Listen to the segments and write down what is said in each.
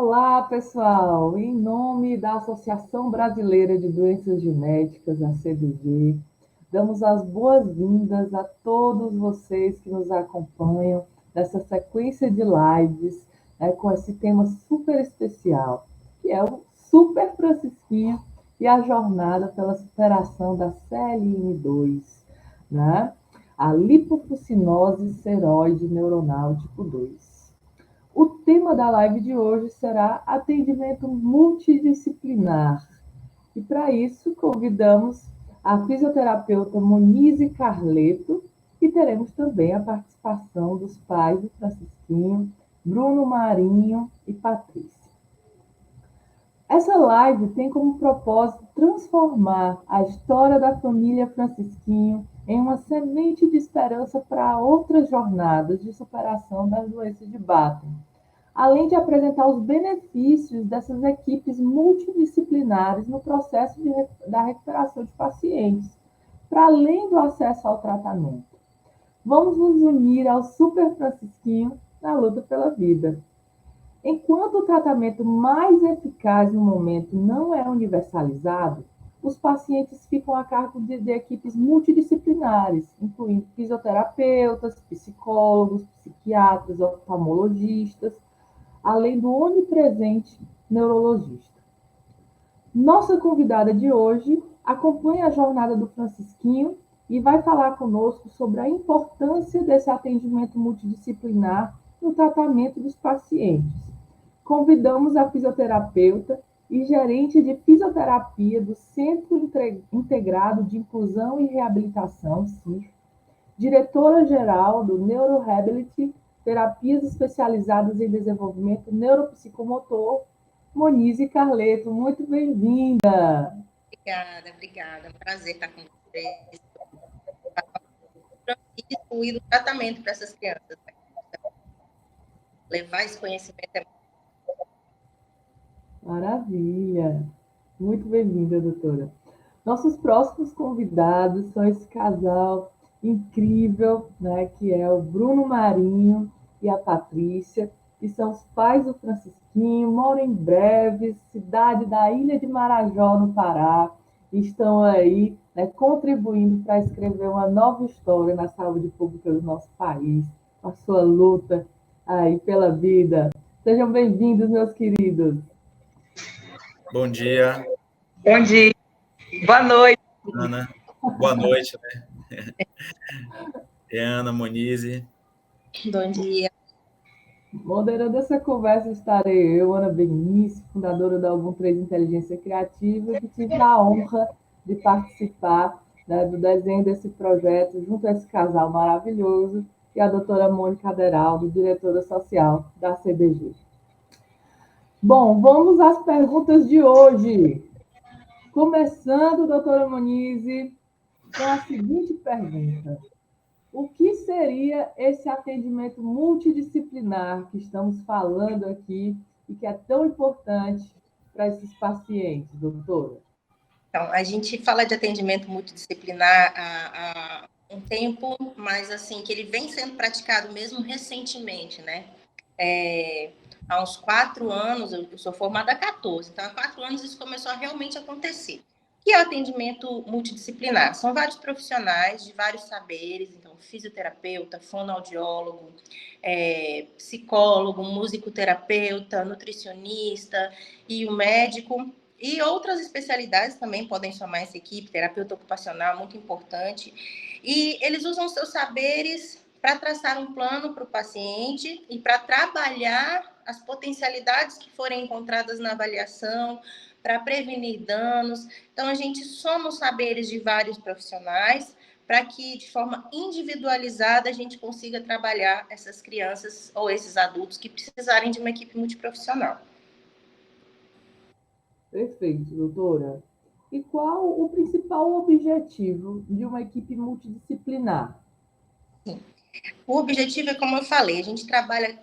Olá, pessoal! Em nome da Associação Brasileira de Doenças Genéticas, a CBG, damos as boas-vindas a todos vocês que nos acompanham nessa sequência de lives, com esse tema super especial, que é o Super Francisquinho e a jornada pela superação da CLN2, né? A lipofuscinose seroide neuronal tipo 2. O tema da live de hoje será atendimento multidisciplinar. E para isso, convidamos a fisioterapeuta Monize Carleto e teremos também a participação dos pais do Francisquinho, Bruno Marinho e Patrícia. Essa live tem como propósito transformar a história da família Francisquinho em uma semente de esperança para outras jornadas de superação das doenças de Batten, além de apresentar os benefícios dessas equipes multidisciplinares no processo da recuperação de pacientes, para além do acesso ao tratamento. Vamos nos unir ao Super Francisquinho na luta pela vida. Enquanto o tratamento mais eficaz no momento não é universalizado, os pacientes ficam a cargo de equipes multidisciplinares, incluindo fisioterapeutas, psicólogos, psiquiatras, oftalmologistas, além do onipresente neurologista. Nossa convidada de hoje acompanha a jornada do Francisquinho e vai falar conosco sobre a importância desse atendimento multidisciplinar no tratamento dos pacientes. Convidamos a fisioterapeuta e gerente de fisioterapia do Centro Integrado de Inclusão e Reabilitação, CIR, diretora-geral do NeuroRehability, Terapias Especializadas em Desenvolvimento Neuropsicomotor, Monize Carleto. Muito bem-vinda! Obrigada. Prazer estar com vocês. E do tratamento para essas crianças. Levar esse conhecimento é Maravilha! Muito bem-vinda, doutora. Nossos próximos convidados são esse casal incrível, né, que é o Bruno Marinho e a Patrícia, que são os pais do Francisquinho, moram em Breves, cidade da Ilha de Marajó, no Pará, e estão aí, né, contribuindo para escrever uma nova história na saúde pública do nosso país, com a sua luta aí pela vida. Sejam bem-vindos, meus queridos. Bom dia. Bom dia. Boa noite. Ana. Boa noite, né? Ana, Monize. Bom dia. Moderando essa conversa estarei eu, Ana Benice, fundadora da Algum 3 Inteligência Criativa, que tive a honra de participar, né, do desenho desse projeto junto a esse casal maravilhoso e a doutora Mônica Aderaldo, diretora social da CBG. Bom, vamos às perguntas de hoje. Começando, doutora Monize, com a seguinte pergunta. O que seria esse atendimento multidisciplinar que estamos falando aqui e que é tão importante para esses pacientes, doutora? Então, a gente fala de atendimento multidisciplinar há um tempo, mas assim, que ele vem sendo praticado mesmo recentemente, né? Há uns 4 anos, eu sou formada há 14, então há 4 anos isso começou a realmente acontecer. O que é o atendimento multidisciplinar? São vários profissionais de vários saberes, então fisioterapeuta, fonoaudiólogo, psicólogo, musicoterapeuta, nutricionista e o médico. E outras especialidades também podem somar essa equipe, terapeuta ocupacional, muito importante. E eles usam seus saberes para traçar um plano para o paciente e para trabalhar as potencialidades que forem encontradas na avaliação, para prevenir danos. Então, a gente soma os saberes de vários profissionais para que, de forma individualizada, a gente consiga trabalhar essas crianças ou esses adultos que precisarem de uma equipe multiprofissional. Perfeito, doutora. E qual o principal objetivo de uma equipe multidisciplinar? Sim. O objetivo é, como eu falei, a gente trabalha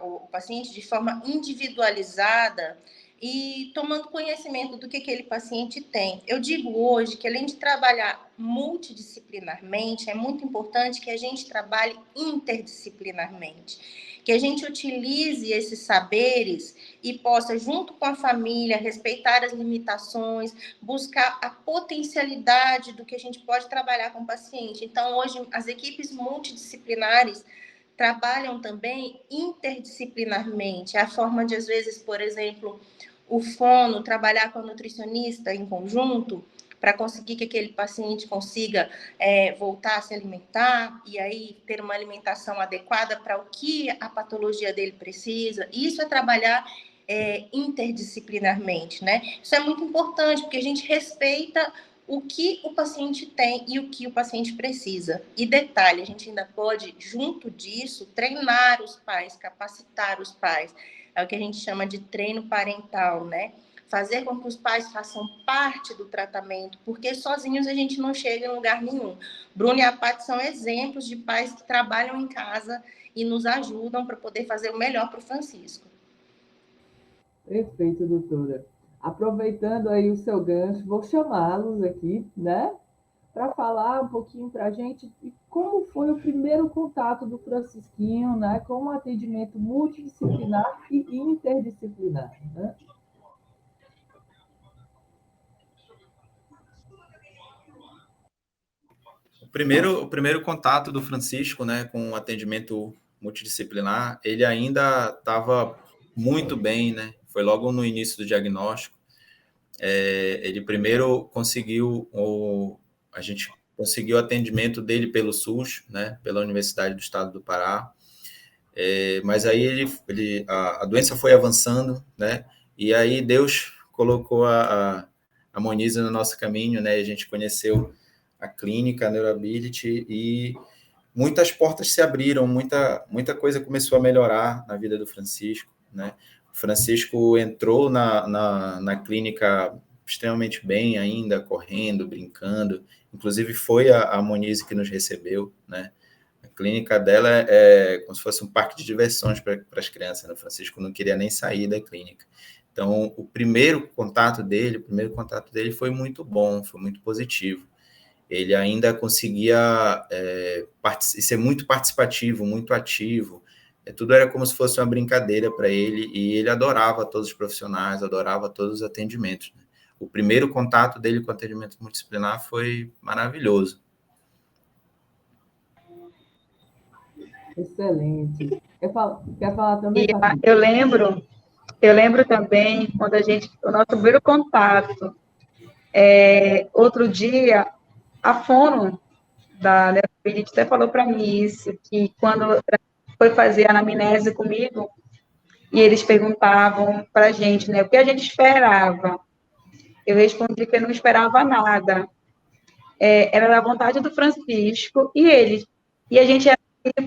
o paciente de forma individualizada e tomando conhecimento do que aquele paciente tem. Eu digo hoje que, além de trabalhar multidisciplinarmente, é muito importante que a gente trabalhe interdisciplinarmente. que a gente utilize esses saberes e possa, junto com a família, respeitar as limitações, buscar a potencialidade do que a gente pode trabalhar com o paciente. Então, hoje, as equipes multidisciplinares trabalham também interdisciplinarmente. A forma de, às vezes, por exemplo, o fono trabalhar com a nutricionista em conjunto, para conseguir que aquele paciente consiga voltar a se alimentar e aí ter uma alimentação adequada para o que a patologia dele precisa. Isso é trabalhar interdisciplinarmente, né? Isso é muito importante, porque a gente respeita o que o paciente tem e o que o paciente precisa. E detalhe, a gente ainda pode, junto disso, treinar os pais, capacitar os pais. É o que a gente chama de treino parental, né? Fazer com que os pais façam parte do tratamento, porque sozinhos a gente não chega em lugar nenhum. Bruno e a Paty são exemplos de pais que trabalham em casa e nos ajudam para poder fazer o melhor para o Francisco. Perfeito, doutora. Aproveitando aí o seu gancho, vou chamá-los aqui, né, para falar um pouquinho para a gente como foi o primeiro contato do Francisquinho, né, com o atendimento multidisciplinar e interdisciplinar, né? O primeiro contato do Francisco, né, com o atendimento multidisciplinar, ele ainda estava muito bem, né? Foi logo no início do diagnóstico. Ele primeiro a gente conseguiu o atendimento dele pelo SUS, né, pela Universidade do Estado do Pará. Mas aí a doença foi avançando, né? E aí Deus colocou a Monize no nosso caminho, né? A gente conheceu a clínica, a Neurability, e muitas portas se abriram, muita coisa começou a melhorar na vida do Francisco, né? O Francisco entrou na clínica extremamente bem ainda, correndo, brincando, inclusive foi a Monize que nos recebeu, né? A clínica dela é como se fosse um parque de diversões para as crianças, né? O Francisco não queria nem sair da clínica. Então, o primeiro contato dele foi muito bom, foi muito positivo. Ele ainda conseguia ser muito participativo, muito ativo. Tudo era como se fosse uma brincadeira para ele, e ele adorava todos os profissionais, adorava todos os atendimentos, né? O primeiro contato dele com o atendimento multidisciplinar foi maravilhoso. Excelente. Quer falar também, Patrícia? Eu lembro também quando o nosso primeiro contato, outro dia, a fono da Neurability até falou para mim isso, que quando foi fazer a anamnese comigo, e eles perguntavam para a gente, né, o que a gente esperava. Eu respondi que eu não esperava nada. Era da vontade do Francisco e eles. E a gente era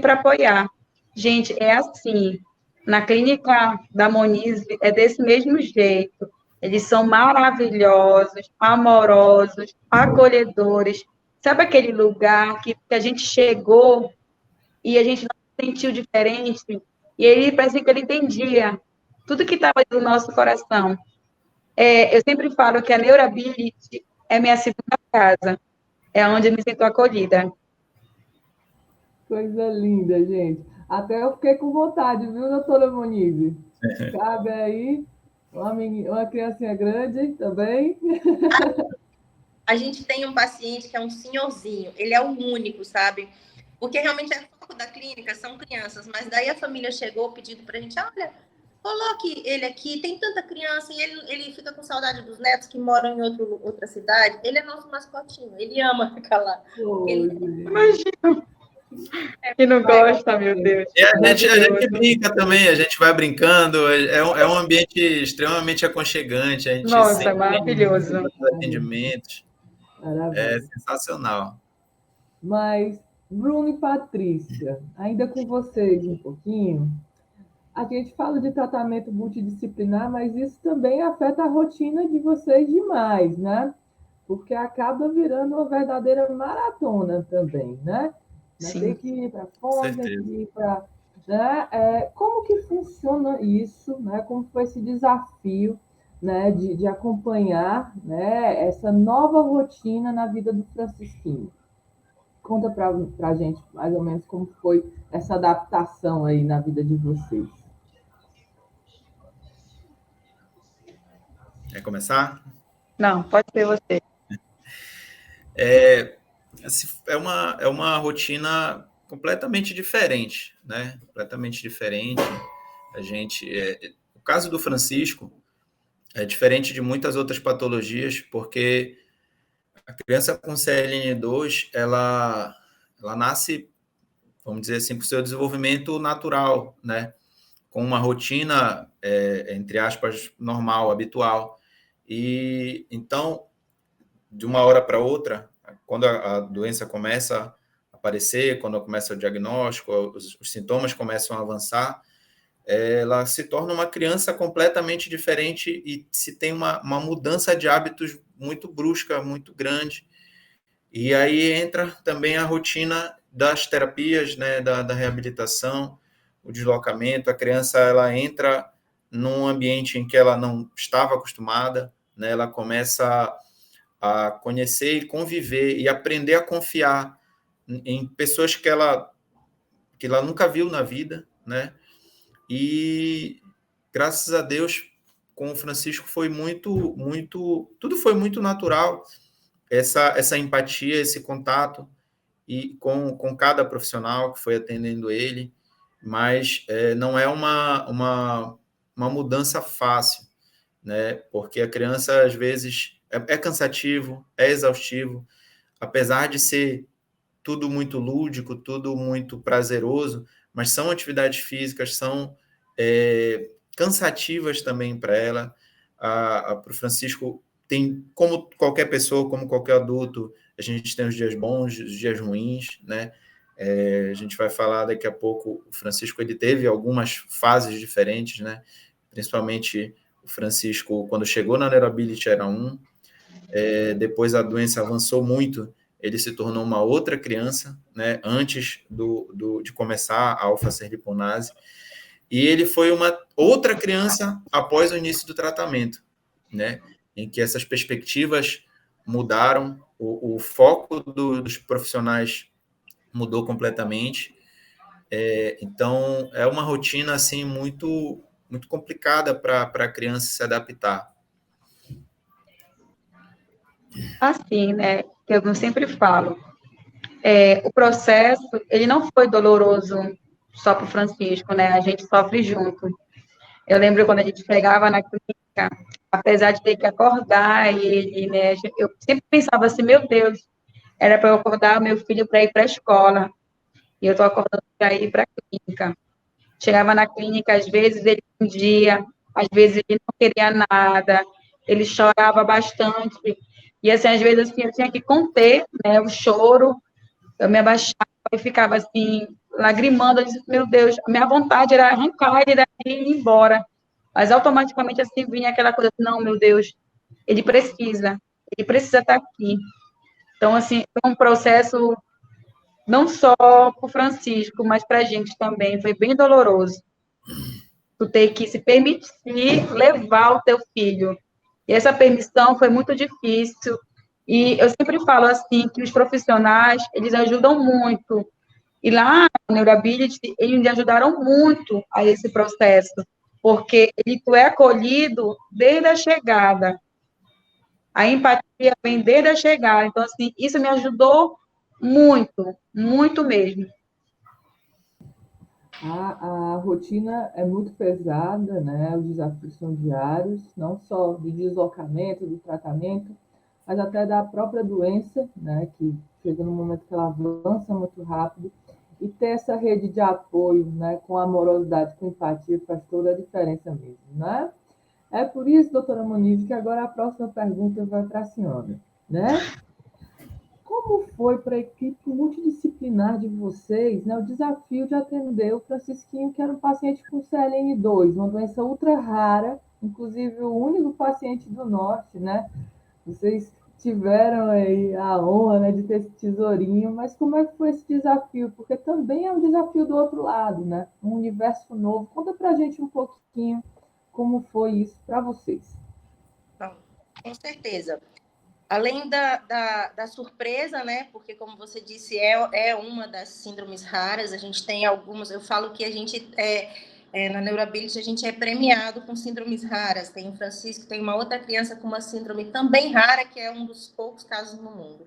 para apoiar. Gente, é assim. Na clínica da Monize é desse mesmo jeito. Eles são maravilhosos, amorosos, acolhedores. Sabe aquele lugar que a gente chegou e a gente não se sentiu diferente? E ele parece que ele entendia tudo que estava no nosso coração. Eu sempre falo que a Neurability é minha segunda casa. É onde eu me sinto acolhida. Coisa linda, gente. Até eu fiquei com vontade, viu, doutora Monize? Cabe aí uma criancinha grande também. A gente tem um paciente que é um senhorzinho, ele é o único, sabe? Porque realmente é foco da clínica, são crianças, mas daí a família chegou pedindo pra gente, olha, coloque ele aqui, tem tanta criança, e ele fica com saudade dos netos que moram em outra cidade. Ele é nosso mascotinho, ele ama ficar lá. Imagina. Que não gosta, meu Deus. E a gente brinca também, a gente vai brincando, é um ambiente extremamente aconchegante. A gente Nossa, é maravilhoso. Atendimentos. É sensacional. Mas, Bruno e Patrícia, ainda com vocês um pouquinho, a gente fala de tratamento multidisciplinar, mas isso também afeta a rotina de vocês demais, né? Porque acaba virando uma verdadeira maratona também, né? Tem que ir para fora, tem que ir para... Né? Como que funciona isso, né? Como foi esse desafio, né, de acompanhar, né, essa nova rotina na vida do Francisquinho? Conta para a gente mais ou menos como foi essa adaptação aí na vida de vocês. Quer começar? Não, pode ser você. É uma rotina completamente diferente, né? Completamente diferente. O caso do Francisco é diferente de muitas outras patologias, porque a criança com CLN2, ela nasce, vamos dizer assim, por seu desenvolvimento natural, né? Com uma rotina, entre aspas, normal, habitual. E então, de uma hora para outra, quando a doença começa a aparecer, quando começa o diagnóstico, os sintomas começam a avançar, ela se torna uma criança completamente diferente e se tem uma mudança de hábitos muito brusca, muito grande. E aí entra também a rotina das terapias, né, da reabilitação, o deslocamento. A criança ela entra num ambiente em que ela não estava acostumada, né, ela começa a conhecer e conviver e aprender a confiar em pessoas que ela nunca viu na vida, né? E graças a Deus, com o Francisco foi tudo foi muito natural, essa empatia, esse contato e com cada profissional que foi atendendo ele, mas não é uma mudança fácil, né? Porque a criança, às vezes, é cansativo, é exaustivo, apesar de ser tudo muito lúdico, tudo muito prazeroso, mas são atividades físicas, são cansativas também para ela. Para o Francisco, tem, como qualquer pessoa, como qualquer adulto, a gente tem os dias bons, os dias ruins, né? A gente vai falar daqui a pouco, o Francisco ele teve algumas fases diferentes, né? Principalmente o Francisco, quando chegou na Neurability, era depois a doença avançou muito, ele se tornou uma outra criança, né, antes de começar a alfa-serliponase, e ele foi uma outra criança após o início do tratamento, né, em que essas perspectivas mudaram, o foco dos profissionais mudou completamente. Então, é uma rotina assim muito, muito complicada para a criança se adaptar. Assim, né, que eu sempre falo, o processo, ele não foi doloroso só para o Francisco, né, a gente sofre junto. Eu lembro quando a gente pegava na clínica, apesar de ter que acordar ele, né, eu sempre pensava assim, meu Deus, era para eu acordar meu filho para ir para a escola, e eu estou acordando para ir para a clínica. Chegava na clínica, às vezes ele fundia, às vezes ele não queria nada, ele chorava bastante, e assim, às vezes assim, eu tinha que conter, né, o choro, eu me abaixava e ficava assim, lagrimando, eu disse, meu Deus, a minha vontade era arrancar ele daqui e ir embora, mas automaticamente assim vinha aquela coisa, não, meu Deus, ele precisa estar aqui. Então, assim, foi um processo não só para o Francisco, mas para a gente também, foi bem doloroso. Tu ter que se permitir levar o teu filho. E essa permissão foi muito difícil. E eu sempre falo assim que os profissionais, eles ajudam muito. E lá na Neurability, eles me ajudaram muito a esse processo, porque tu é acolhido desde a chegada. A empatia vem desde a chegada. Então, assim, isso me ajudou muito, muito mesmo. A rotina é muito pesada, né? Os desafios são diários, não só do deslocamento, do tratamento, mas até da própria doença, né? Que chega no momento que ela avança muito rápido. E ter essa rede de apoio, né? Com amorosidade, com empatia, faz toda a diferença mesmo, né? É por isso, doutora Moniz, que agora a próxima pergunta vai para a senhora, né? Como foi para a equipe multidisciplinar de vocês, né, o desafio de atender o Francisquinho, que era um paciente com CLN2, uma doença ultra rara, inclusive o único paciente do norte, né? Vocês tiveram aí a honra, né, de ter esse tesourinho, mas como é que foi esse desafio? Porque também é um desafio do outro lado, né? Um universo novo. Conta para a gente um pouquinho como foi isso para vocês. Bom, com certeza. Além da surpresa, né? Porque, como você disse, é uma das síndromes raras. A gente tem algumas. Eu falo que a gente na Neurability a gente é premiado com síndromes raras. Tem o Francisco, tem uma outra criança com uma síndrome também rara, que é um dos poucos casos no mundo.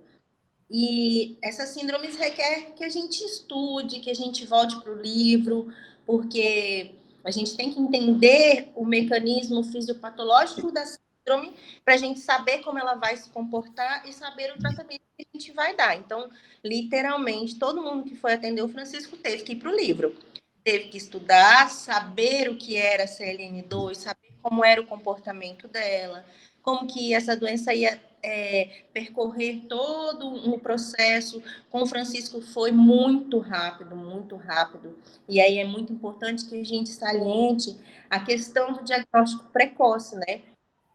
E essas síndromes requer que a gente estude, que a gente volte para o livro, porque a gente tem que entender o mecanismo fisiopatológico da síndrome para a gente saber como ela vai se comportar e saber o tratamento que a gente vai dar. Então, literalmente, todo mundo que foi atender o Francisco teve que ir para o livro. Teve que estudar, saber o que era CLN2, saber como era o comportamento dela, como que essa doença ia percorrer todo um processo. Com o Francisco foi muito rápido, muito rápido. E aí é muito importante que a gente saliente a questão do diagnóstico precoce, né?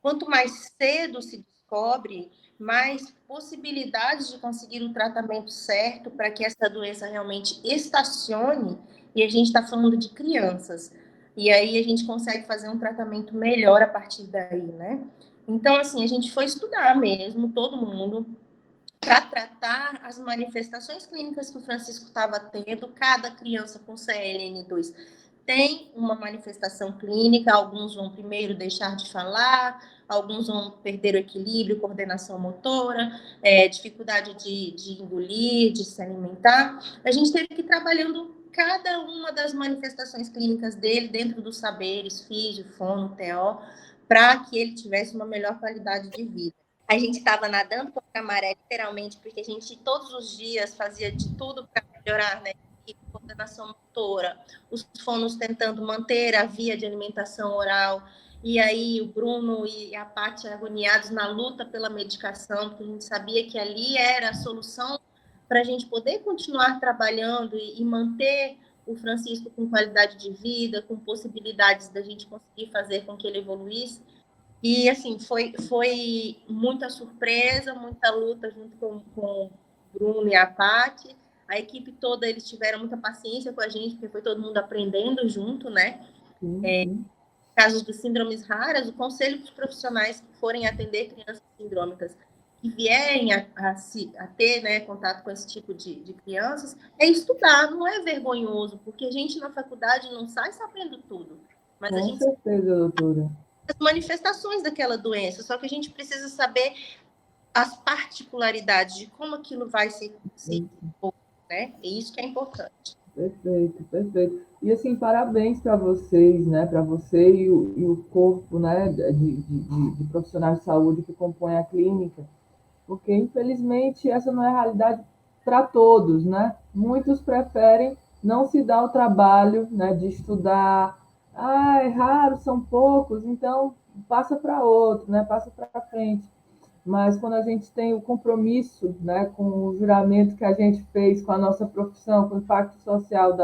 Quanto mais cedo se descobre, mais possibilidades de conseguir um tratamento certo para que essa doença realmente estacione, e a gente está falando de crianças. E aí a gente consegue fazer um tratamento melhor a partir daí, né? Então, assim, a gente foi estudar mesmo, todo mundo, para tratar as manifestações clínicas que o Francisco estava tendo. Cada criança com CLN2 tem uma manifestação clínica, alguns vão primeiro deixar de falar, alguns vão perder o equilíbrio, coordenação motora, dificuldade de engolir, de se alimentar. A gente teve que ir trabalhando cada uma das manifestações clínicas dele dentro dos saberes, físio, fono, TO, para que ele tivesse uma melhor qualidade de vida. A gente estava nadando contra a maré, literalmente, porque a gente todos os dias fazia de tudo para melhorar, né? Coordenação motora, os fonos tentando manter a via de alimentação oral, e aí o Bruno e a Paty agoniados na luta pela medicação, porque a gente sabia que ali era a solução para a gente poder continuar trabalhando e manter o Francisco com qualidade de vida, com possibilidades da gente conseguir fazer com que ele evoluísse. E, assim, foi muita surpresa, muita luta junto com o Bruno e a Paty. A equipe toda, eles tiveram muita paciência com a gente, porque foi todo mundo aprendendo junto, né? Casos de síndromes raras, o conselho dos profissionais que forem atender crianças sindrômicas, que vierem a ter, né, contato com esse tipo de crianças, é estudar, não é vergonhoso, porque a gente na faculdade não sai sabendo tudo. Mas com a gente certeza, doutora. As manifestações daquela doença, só que a gente precisa saber as particularidades de como aquilo vai se né? E isso que é importante. Perfeito, perfeito. E assim, parabéns para vocês, né? Para você e o corpo, né? De profissionais de saúde que compõem a clínica, porque infelizmente essa não é a realidade para todos, né? Muitos preferem não se dar o trabalho, né? De estudar. Ah, é raro, são poucos, então passa para outro, né? Passa para frente. Mas quando a gente tem o compromisso, né, com o juramento que a gente fez com a nossa profissão, com o impacto social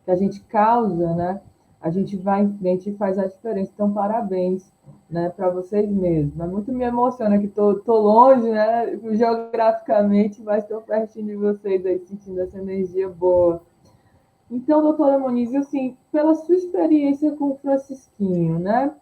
que a gente causa, né, a gente vai em frente e faz a diferença. Então, parabéns, né, para vocês mesmos. É muito me emociona que estou longe, né, geograficamente, mas estou pertinho de vocês aí, sentindo essa energia boa. Então, doutora Moniz, assim, pela sua experiência com o Francisquinho, né,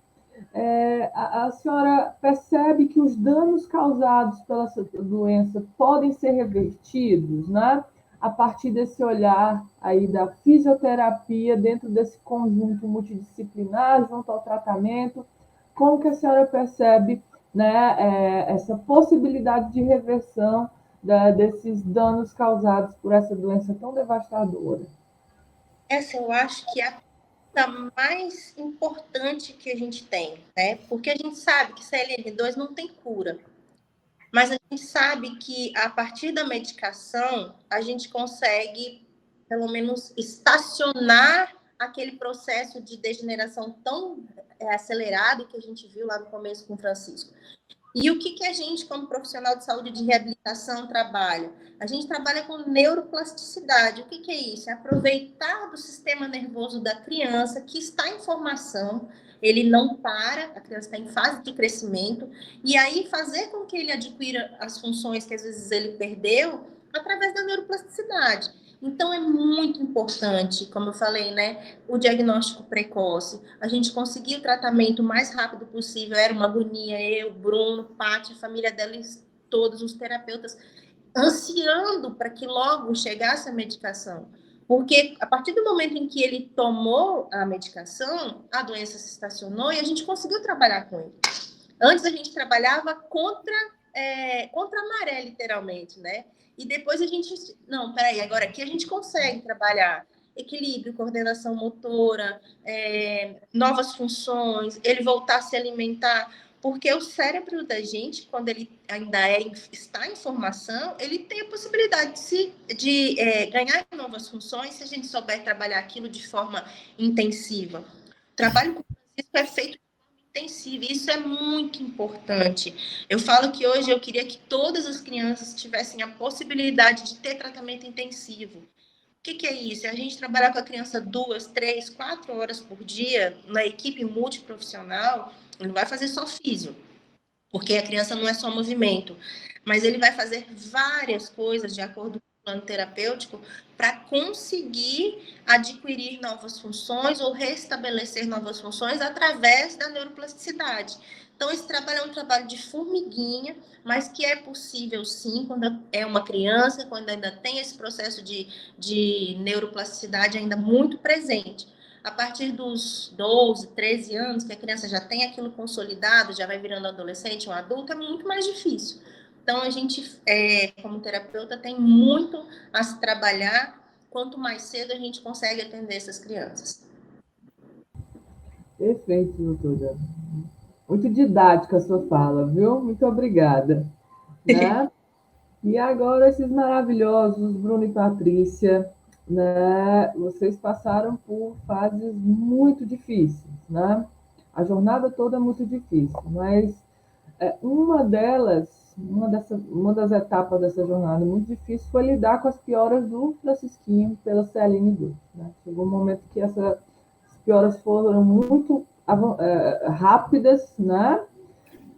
a senhora percebe que os danos causados pela doença podem ser revertidos, né? A partir desse olhar aí da fisioterapia dentro desse conjunto multidisciplinar junto ao tratamento, como que a senhora percebe, né, essa possibilidade de reversão desses danos causados por essa doença tão devastadora? Essa eu acho que é a mais importante que a gente tem, né? Porque a gente sabe que CLN2 não tem cura, mas a gente sabe que a partir da medicação a gente consegue, pelo menos, estacionar aquele processo de degeneração tão acelerado que a gente viu lá no começo com o Francisco. E o que a gente, como profissional de saúde de reabilitação, trabalha? A gente trabalha com neuroplasticidade. O que é isso? É aproveitar do sistema nervoso da criança que está em formação, ele não para, a criança está em fase de crescimento, e aí fazer com que ele adquira as funções que às vezes ele perdeu através da neuroplasticidade. Então, é muito importante, como eu falei, né, o diagnóstico precoce. A gente conseguir o tratamento o mais rápido possível, era uma agonia, eu, Bruno, Paty, a família dela todos os terapeutas ansiando para que logo chegasse a medicação. Porque a partir do momento em que ele tomou a medicação, a doença se estacionou e a gente conseguiu trabalhar com ele. Antes a gente trabalhava contra a maré, literalmente, né? E depois a gente... Não, peraí, agora aqui a gente consegue trabalhar equilíbrio, coordenação motora, novas funções, ele voltar a se alimentar, porque o cérebro da gente, quando ele ainda está em formação, ele tem a possibilidade de ganhar novas funções se a gente souber trabalhar aquilo de forma intensiva. O trabalho com o Francisco é feito de forma intensiva, e isso é muito importante. Eu falo que hoje eu queria que todas as crianças tivessem a possibilidade de ter tratamento intensivo. O que é isso? É a gente trabalhar com a criança 2, 3, 4 horas por dia na equipe multiprofissional. Ele não vai fazer só físio, porque a criança não é só movimento, mas ele vai fazer várias coisas de acordo com o plano terapêutico para conseguir adquirir novas funções ou restabelecer novas funções através da neuroplasticidade. Então, esse trabalho é um trabalho de formiguinha, mas que é possível, sim, quando é uma criança, quando ainda tem esse processo de neuroplasticidade ainda muito presente. A partir dos 12, 13 anos, que a criança já tem aquilo consolidado, já vai virando adolescente ou adulto, é muito mais difícil. Então, a gente, como terapeuta, tem muito a se trabalhar. Quanto mais cedo a gente consegue atender essas crianças. Perfeito, doutora. Muito didática a sua fala, viu? Muito obrigada. Né? E agora, esses maravilhosos, Bruno e Patrícia, né? Vocês passaram por fases muito difíceis, né? A jornada toda é muito difícil, mas uma das etapas dessa jornada muito difícil foi lidar com as pioras do Francisquinho pela Celine Gu, né? Chegou um momento que essas pioras foram muito rápidas, né?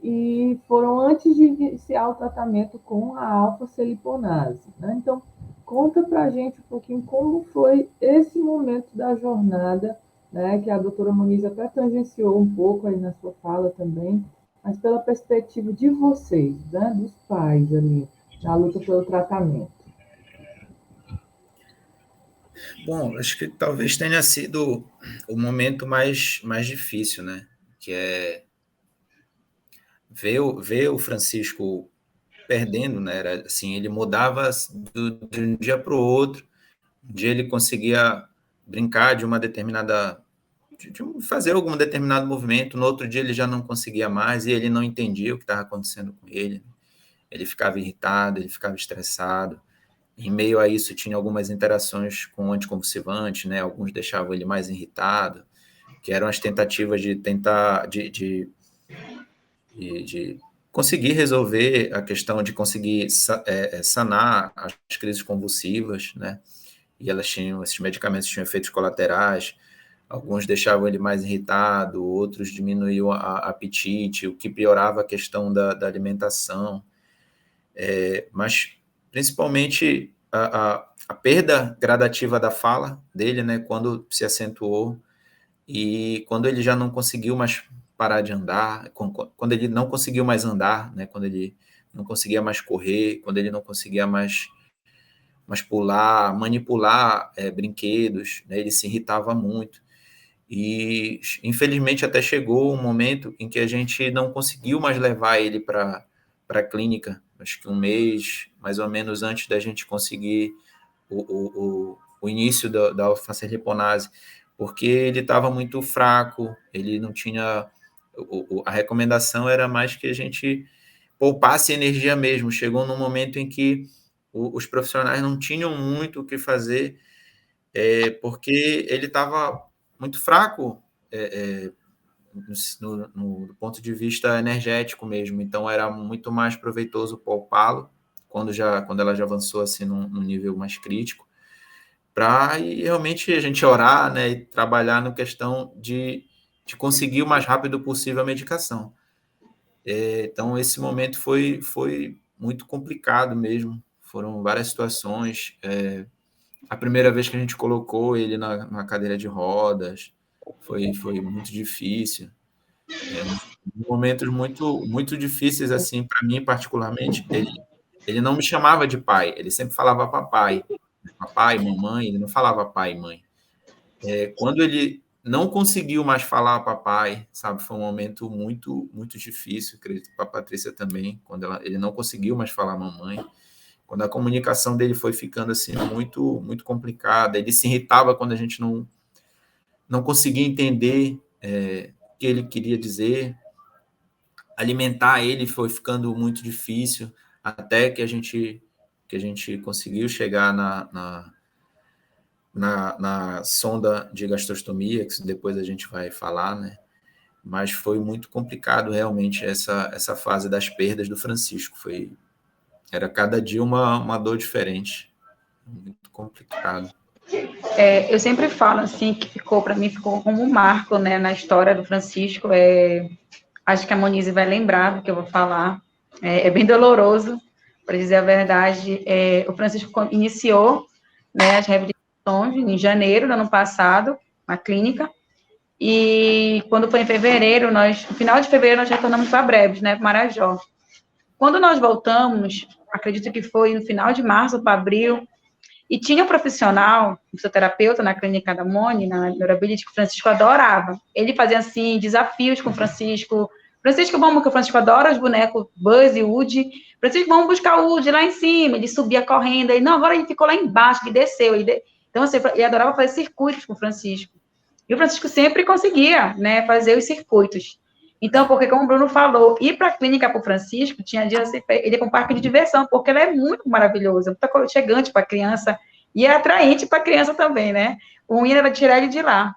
E foram antes de iniciar o tratamento com a alfa-celiponase, né? Então, conta para a gente um pouquinho como foi esse momento da jornada, né? Que a doutora Moniz até tangenciou um pouco aí na sua fala também, mas pela perspectiva de vocês, né? Dos pais ali, na luta pelo tratamento. Bom, acho que talvez tenha sido o momento mais difícil, né? Que é ver o Francisco perdendo, né? Era assim, ele mudava de um dia para o outro. Um dia ele conseguia brincar de uma determinada... de fazer algum determinado movimento, no outro dia ele já não conseguia mais e ele não entendia o que estava acontecendo com ele. Ele ficava irritado, ele ficava estressado. Em meio a isso, tinha algumas interações com o anticonvulsivante, né? Alguns deixavam ele mais irritado, que eram as tentativas de tentar de conseguir resolver a questão de conseguir sanar as crises convulsivas, né? E esses medicamentos tinham efeitos colaterais. Alguns deixavam ele mais irritado, outros diminuíam a apetite, o que piorava a questão da alimentação. Mas, principalmente, a perda gradativa da fala dele, né, quando se acentuou e quando ele já não conseguiu mais parar de andar, quando ele não conseguiu mais andar, né, quando ele não conseguia mais correr, quando ele não conseguia mais pular, manipular brinquedos, né, ele se irritava muito. E, infelizmente, até chegou um momento em que a gente não conseguiu mais levar ele para a clínica, acho que um mês, mais ou menos, antes da gente conseguir o início da alfa-celiponase, porque ele estava muito fraco, ele não tinha... A recomendação era mais que a gente poupasse energia mesmo. Chegou num momento em que os profissionais não tinham muito o que fazer, porque ele estava muito fraco no ponto de vista energético mesmo. Então, era muito mais proveitoso poupá-lo quando ela já avançou assim num nível mais crítico, para realmente a gente orar, né, e trabalhar na questão de conseguir o mais rápido possível a medicação. Então, esse momento foi muito complicado mesmo. Foram várias situações. A primeira vez que a gente colocou ele na cadeira de rodas foi muito difícil. momentos muito, muito difíceis, assim, para mim, particularmente, ele não me chamava de pai, ele sempre falava papai. Papai, mamãe, ele não falava pai e mãe. Quando ele não conseguiu mais falar papai, sabe, foi um momento muito, muito difícil, acredito para a Patrícia também, quando ele não conseguiu mais falar mamãe, quando a comunicação dele foi ficando assim muito, muito complicada, ele se irritava quando a gente não conseguia entender o que ele queria dizer, alimentar ele foi ficando muito difícil, até que a gente conseguiu chegar na sonda de gastrostomia, que depois a gente vai falar, né? Mas foi muito complicado realmente essa fase das perdas do Francisco. Era cada dia uma dor diferente, muito complicado. Eu sempre falo assim que para mim ficou como um marco, né, na história do Francisco. Acho que a Monize vai lembrar do que eu vou falar. É bem doloroso, para dizer a verdade. O Francisco iniciou, né, as reabilitações em janeiro do ano passado, na clínica, e quando foi em fevereiro, no final de fevereiro, nós retornamos para Breves, né, para Marajó. Quando nós voltamos, acredito que foi no final de março para abril, e tinha um profissional, um fisioterapeuta na clínica da Moni, na Neurability, que o Francisco adorava. Ele fazia, assim, desafios com o Francisco. Francisco, vamos, que o Francisco adora os bonecos Buzz e Woody. Francisco, vamos buscar o Woody lá em cima. Ele subia correndo. Ele, não, agora ele ficou lá embaixo, ele desceu. Então, assim, ele adorava fazer circuitos com o Francisco. E o Francisco sempre conseguia, né, fazer os circuitos. Então, porque como o Bruno falou, ir para a clínica para o Francisco, tinha dia ele ia para um parque de diversão, porque ele é muito maravilhoso, muito aconchegante para a criança, e é atraente para a criança também, né? O ruim era tirar ele de lá.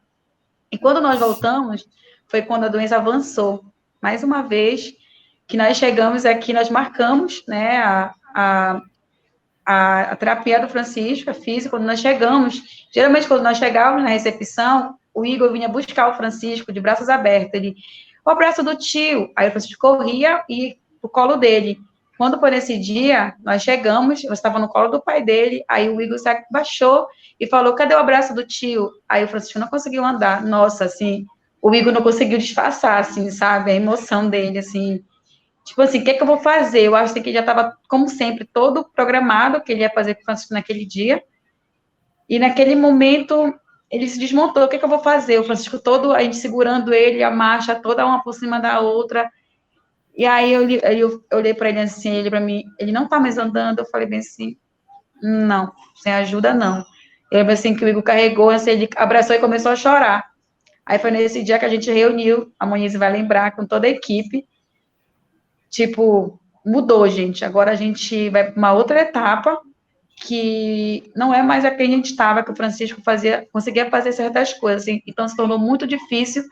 E quando nós voltamos, foi quando a doença avançou. Mais uma vez, que nós chegamos aqui, nós marcamos, né, a terapia do Francisco, a física, quando nós chegamos, geralmente quando nós chegávamos na recepção, o Igor vinha buscar o Francisco de braços abertos, ele, o abraço do tio, aí o Francisco corria e o colo dele. Quando foi nesse dia, nós chegamos, eu estava no colo do pai dele, aí o Igor se abaixou e falou, cadê o abraço do tio? Aí o Francisco não conseguiu andar, nossa, assim, o Igor não conseguiu disfarçar, assim, sabe, a emoção dele, assim, tipo assim, o que é que eu vou fazer? Eu acho que ele já estava, como sempre, todo programado que ele ia fazer com o Francisco naquele dia. E naquele momento, ele se desmontou. O que é que eu vou fazer? O Francisco todo, a gente segurando ele, a marcha toda uma por cima da outra. E aí eu olhei para ele assim, ele para mim, ele não está mais andando. Eu falei bem assim, não, sem ajuda não. Eu lembro assim que o Igor carregou, assim, ele abraçou e começou a chorar. Aí foi nesse dia que a gente reuniu, a Monize vai lembrar, com toda a equipe. Tipo, mudou, gente. Agora a gente vai para uma outra etapa que não é mais a que a gente estava, que o Francisco conseguia fazer certas coisas. Assim, então se tornou muito difícil.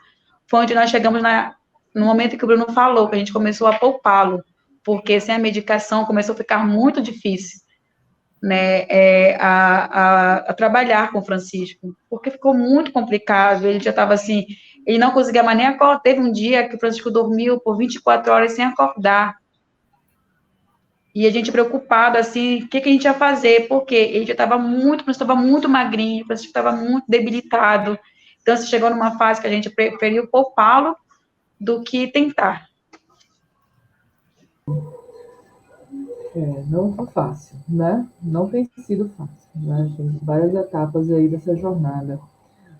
Foi onde nós chegamos no momento que o Bruno falou, que a gente começou a poupá-lo, porque sem a medicação começou a ficar muito difícil, né, a trabalhar com o Francisco, porque ficou muito complicado. Ele já estava assim, ele não conseguia mais nem acordar. Teve um dia que o Francisco dormiu por 24 horas sem acordar. E a gente preocupada, assim, o que a gente ia fazer? Porque ele já estava muito magrinho, o Francisco estava muito debilitado. Então, se chegou numa fase que a gente preferiu poupá-lo do que tentar. Não foi fácil, né? Não tem sido fácil, né? Tem várias etapas aí dessa jornada.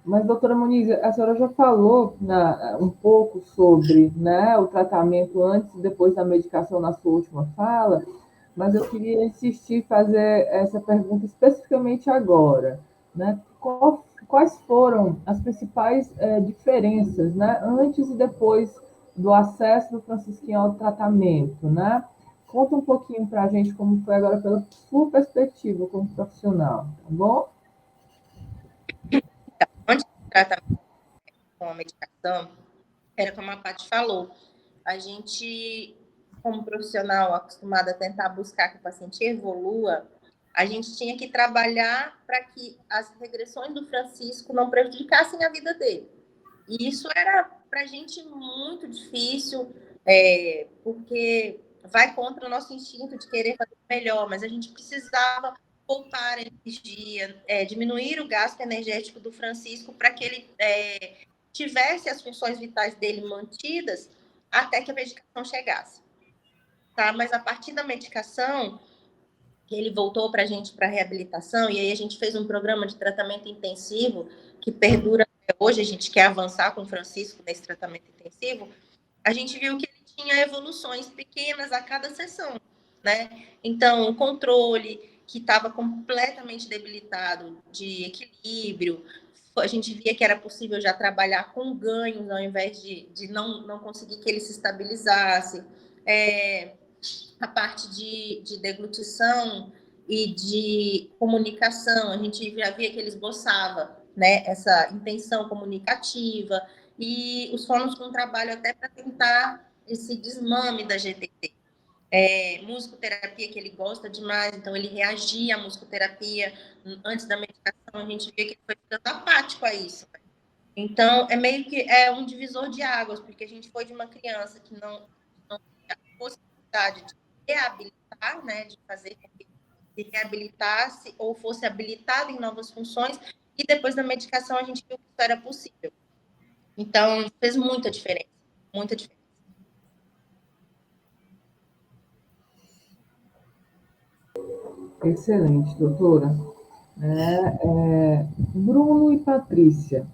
Mas, doutora Moniz, a senhora já falou um pouco sobre, né, o tratamento antes e depois da medicação na sua última fala, mas eu queria insistir em fazer essa pergunta especificamente agora, né? Quais foram as principais diferenças, né, antes e depois do acesso do Francisquinho ao tratamento, né? Conta um pouquinho para a gente como foi agora pela sua perspectiva como profissional, tá bom? Então, antes do tratamento com a medicação, era como a Paty falou, a gente, como profissional acostumado a tentar buscar que o paciente evolua, a gente tinha que trabalhar para que as regressões do Francisco não prejudicassem a vida dele. E isso era para a gente muito difícil, porque vai contra o nosso instinto de querer fazer melhor, mas a gente precisava poupar energia, diminuir o gasto energético do Francisco para que ele tivesse as funções vitais dele mantidas, até que a medicação chegasse. Tá? Mas a partir da medicação, ele voltou para a gente para reabilitação, e aí a gente fez um programa de tratamento intensivo que perdura até hoje. A gente quer avançar com o Francisco nesse tratamento intensivo. A gente viu que ele tinha evoluções pequenas a cada sessão, né? Então, o controle, que estava completamente debilitado, de equilíbrio, a gente via que era possível já trabalhar com ganhos, ao invés de não conseguir que ele se estabilizasse. A parte de deglutição e de comunicação, a gente já via que ele esboçava, né, essa intenção comunicativa, e os fonos com trabalho até para tentar esse desmame da GTT. Musicoterapia, que ele gosta demais, então ele reagia à musicoterapia. Antes da medicação, a gente via que ele foi ficando apático a isso. Então, é meio que um divisor de águas, porque a gente foi de uma criança que não tinha a possibilidade de reabilitar, né, de fazer com que se reabilitasse ou fosse habilitado em novas funções, e depois da medicação a gente viu que isso era possível. Então, fez muita diferença, muita diferença. Excelente, doutora. Bruno e Patrícia,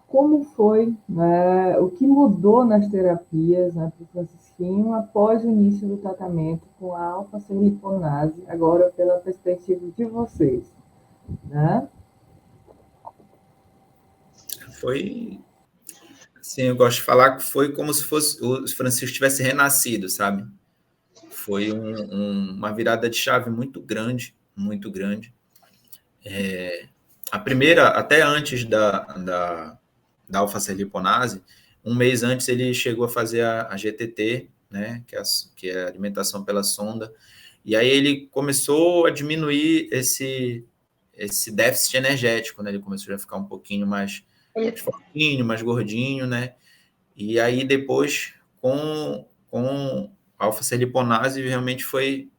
como foi, né, o que mudou nas terapias, né, para o Francisquinho após o início do tratamento com a alfa-serliponase, agora pela perspectiva de vocês, né? Foi, assim, eu gosto de falar que foi como se fosse o Francisco tivesse renascido, sabe? Foi uma virada de chave muito grande, muito grande. A primeira, até antes da alfa-serliponase, um mês antes ele chegou a fazer a GTT, né, que é a alimentação pela sonda, e aí ele começou a diminuir esse déficit energético, né, ele começou a ficar um pouquinho mais fortinho, mais gordinho, né, e aí depois com a alfa-serliponase realmente foi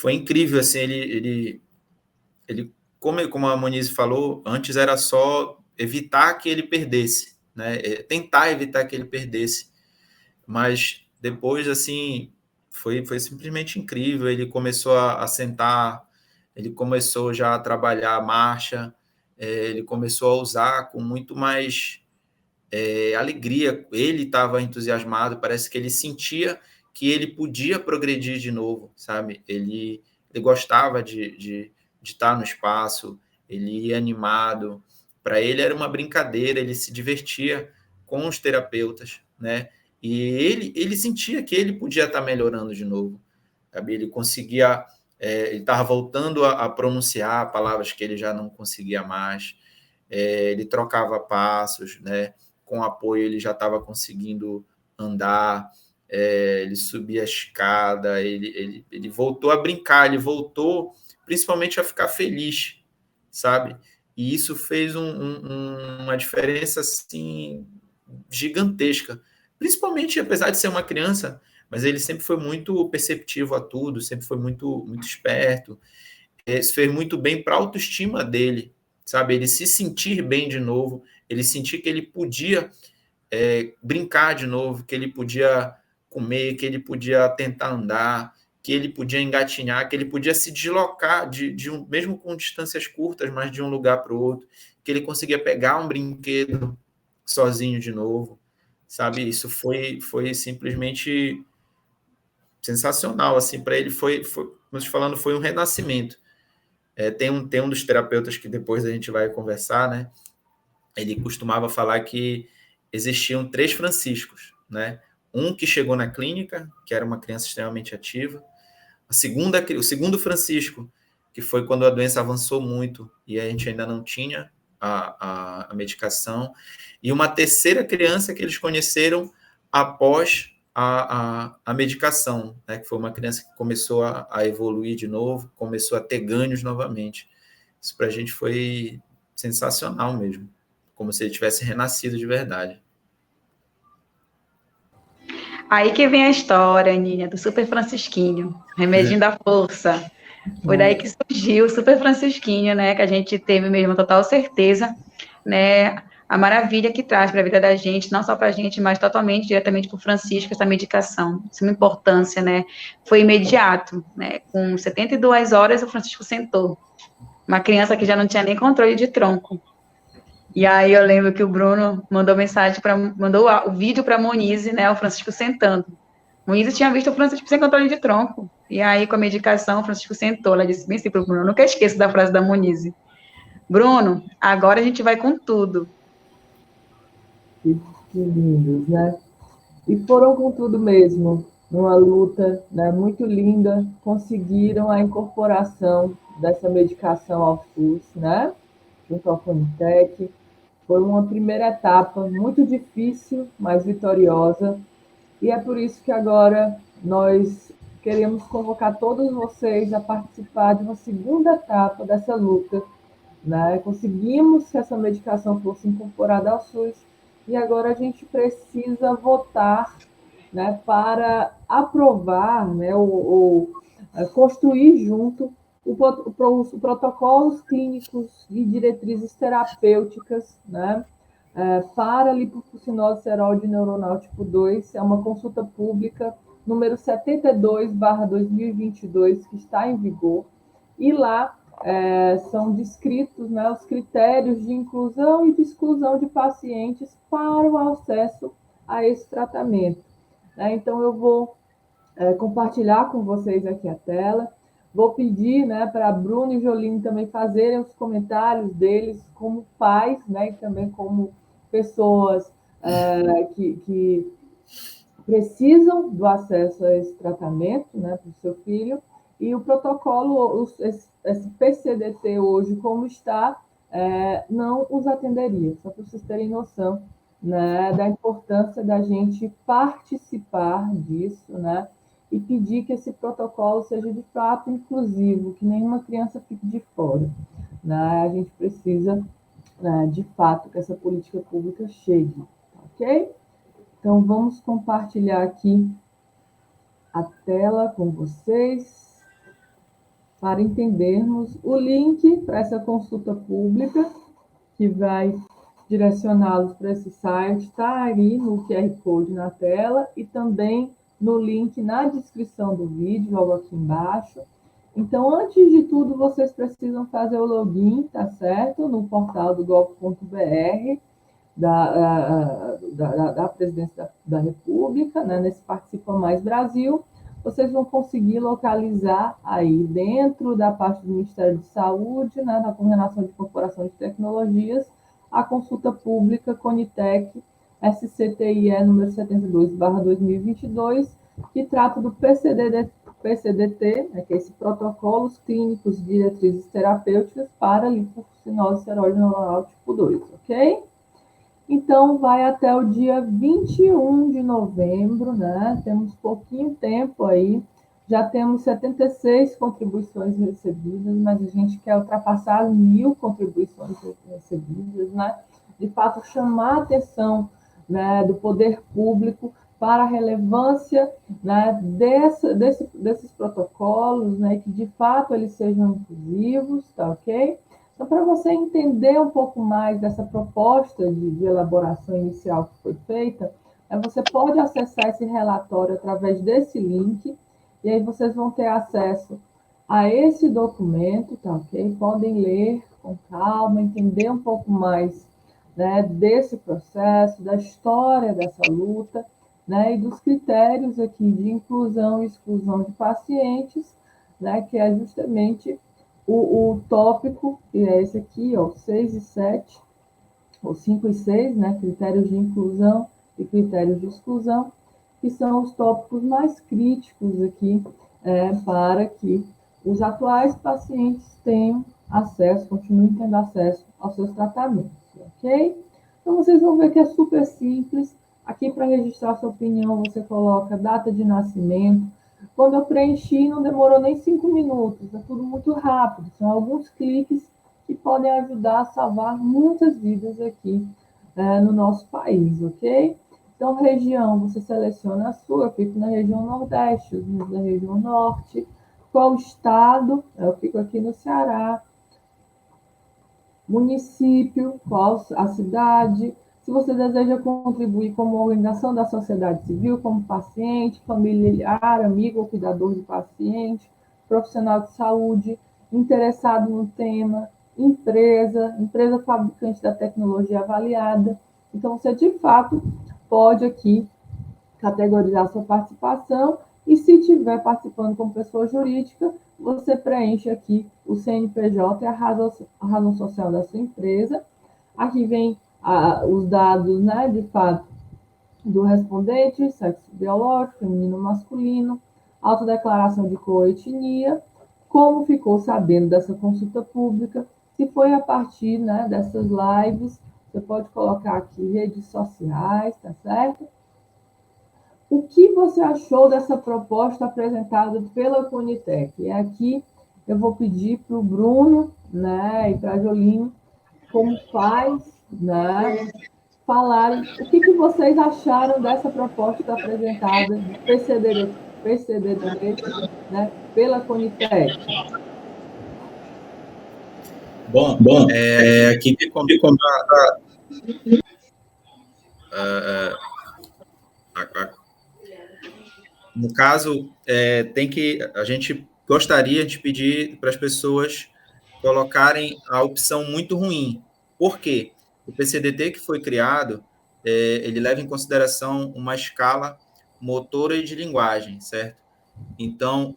incrível, assim, ele como a Moniz falou, antes era só evitar que ele perdesse, né? Tentar evitar que ele perdesse. Mas depois, assim, foi simplesmente incrível. Ele começou a sentar, ele começou já a trabalhar a marcha, ele começou a usar com muito mais alegria. Ele estava entusiasmado, parece que ele sentia que ele podia progredir de novo, sabe? Ele gostava de estar no espaço, ele ia animado. Para ele era uma brincadeira, ele se divertia com os terapeutas, né? E ele sentia que ele podia estar melhorando de novo, sabe? Ele conseguia, ele estava voltando a pronunciar palavras que ele já não conseguia mais, ele trocava passos, né? Com apoio ele já estava conseguindo andar, ele subia a escada, ele voltou a brincar, ele voltou principalmente a ficar feliz, sabe? E isso fez uma diferença, assim, gigantesca. Principalmente, apesar de ser uma criança, mas ele sempre foi muito perceptivo a tudo, sempre foi muito, muito esperto. Isso fez muito bem para a autoestima dele, sabe? Ele se sentir bem de novo, ele sentir que ele podia brincar de novo, que ele podia comer, que ele podia tentar andar, que ele podia engatinhar, que ele podia se deslocar, mesmo com distâncias curtas, mas de um lugar para o outro, que ele conseguia pegar um brinquedo sozinho de novo, sabe? Isso foi simplesmente sensacional, assim, para ele como eu estou falando, foi um renascimento. Tem um dos terapeutas que depois a gente vai conversar, né? Ele costumava falar que existiam 3 Franciscos, né? Um que chegou na clínica, que era uma criança extremamente ativa. O segundo Francisco, que foi quando a doença avançou muito e a gente ainda não tinha a medicação. E uma terceira criança que eles conheceram após a medicação, né? Que foi uma criança que começou a evoluir de novo, começou a ter ganhos novamente. Isso para a gente foi sensacional mesmo, como se ele tivesse renascido de verdade. Aí que vem a história, Aninha, do Super Francisquinho, remedinho da força. Foi daí que surgiu o Super Francisquinho, né? Que a gente teve mesmo total certeza, né? a maravilha que traz para a vida da gente, não só para a gente, mas totalmente, diretamente para o Francisco, essa medicação, essa importância, né? Foi imediato, né? Com 72 horas, o Francisco sentou. Uma criança que já não tinha nem controle de tronco. E aí eu lembro que o Bruno mandou mensagem mandou o vídeo para a Monize, né? O Francisco sentando. Monize tinha visto o Francisco sem controle de tronco. E aí, com a medicação, o Francisco sentou. Ela disse bem assim para o Bruno, eu nunca esqueço da frase da Monize. Bruno, agora a gente vai com tudo. Que lindos, né? E foram com tudo mesmo, numa luta, né, muito linda, conseguiram a incorporação dessa medicação ao SUS, né, junto ao Conitec. Foi uma primeira etapa muito difícil, mas vitoriosa, e é por isso que agora nós queremos convocar todos vocês a participar de uma segunda etapa dessa luta, né? Conseguimos que essa medicação fosse incorporada ao SUS, e agora a gente precisa votar, né, para aprovar, né, ou construir junto os protocolos clínicos e diretrizes terapêuticas, né, para lipofuscinose seróide neuronal tipo 2. É uma consulta pública número 72/2022, que está em vigor, e lá são descritos, né, os critérios de inclusão e de exclusão de pacientes para o acesso a esse tratamento. Então, eu vou compartilhar com vocês aqui a tela. Vou pedir, né, para Bruno e Joline também fazerem os comentários deles como pais, né, e também como pessoas que precisam do acesso a esse tratamento, né, para o seu filho. E o protocolo, esse PCDT hoje, como está, não os atenderia, só para vocês terem noção, né, da importância da gente participar disso, né, e pedir que esse protocolo seja de fato inclusivo, que nenhuma criança fique de fora, né? A gente precisa, né, de fato, que essa política pública chegue, ok? Então, vamos compartilhar aqui a tela com vocês para entendermos o link para essa consulta pública, que vai direcioná-los para esse site. Está aí no QR Code na tela e também no link na descrição do vídeo, logo aqui embaixo. Então, antes de tudo, vocês precisam fazer o login, tá certo? No portal do gov.br, da Presidência da República, né? Nesse Participa Mais Brasil, vocês vão conseguir localizar aí dentro da parte do Ministério de Saúde, né, da Coordenação de Corporação de Tecnologias, a consulta pública Conitec SCTIE número 72/2022, que trata do PCDT, né, que é esse Protocolos Clínicos de Diretrizes Terapêuticas para lipofuscinose seróide neuronal tipo 2, ok? Então, vai até o dia 21 de novembro, né? Temos pouquinho tempo aí. Já temos 76 contribuições recebidas, mas a gente quer ultrapassar 1.000 contribuições recebidas, né? De fato, chamar a atenção, né, do poder público para a relevância, né, desses protocolos, né? Que, de fato, eles sejam inclusivos, tá ok? Então, para você entender um pouco mais dessa proposta de elaboração inicial que foi feita, você pode acessar esse relatório através desse link, e aí vocês vão ter acesso a esse documento, tá ok? Podem ler com calma, entender um pouco mais, né, desse processo, da história dessa luta, né, e dos critérios aqui de inclusão e exclusão de pacientes, né, que é justamente o tópico, que é esse aqui, ó, 6 e 7, ou 5 e 6, né, critérios de inclusão e critérios de exclusão, que são os tópicos mais críticos aqui, para que os atuais pacientes tenham acesso, continuem tendo acesso aos seus tratamentos, ok? Então, vocês vão ver que é super simples. Aqui, para registrar sua opinião, você coloca data de nascimento. Quando eu preenchi, não demorou nem 5 minutos, é tudo muito rápido. São alguns cliques que podem ajudar a salvar muitas vidas aqui no nosso país, ok? Então, região, você seleciona a sua, eu fico na região Nordeste, os meus da região Norte. Qual estado? Eu fico aqui no Ceará. município, qual a cidade, se você deseja contribuir como organização da sociedade civil, como paciente, familiar, amigo ou cuidador de paciente, profissional de saúde, interessado no tema, empresa fabricante da tecnologia avaliada. Então, você, de fato, pode aqui categorizar sua participação e, se estiver participando como pessoa jurídica, você preenche aqui o CNPJ e a razão social da sua empresa. Aqui vem os dados, né, de fato, do respondente, sexo biológico, feminino, masculino, autodeclaração de cor e etnia, como ficou sabendo dessa consulta pública, se foi a partir, né, dessas lives, você pode colocar aqui redes sociais, tá certo? O que você achou dessa proposta apresentada pela Conitec? E aqui eu vou pedir para o Bruno, né, e para a Joline, como pais, né, falarem o que vocês acharam dessa proposta apresentada do PCDT, né, pela Conitec. Bom, aqui tem como no caso, a gente gostaria de pedir para as pessoas colocarem a opção muito ruim. Por quê? O PCDT que foi criado, ele leva em consideração uma escala motora e de linguagem, certo? Então,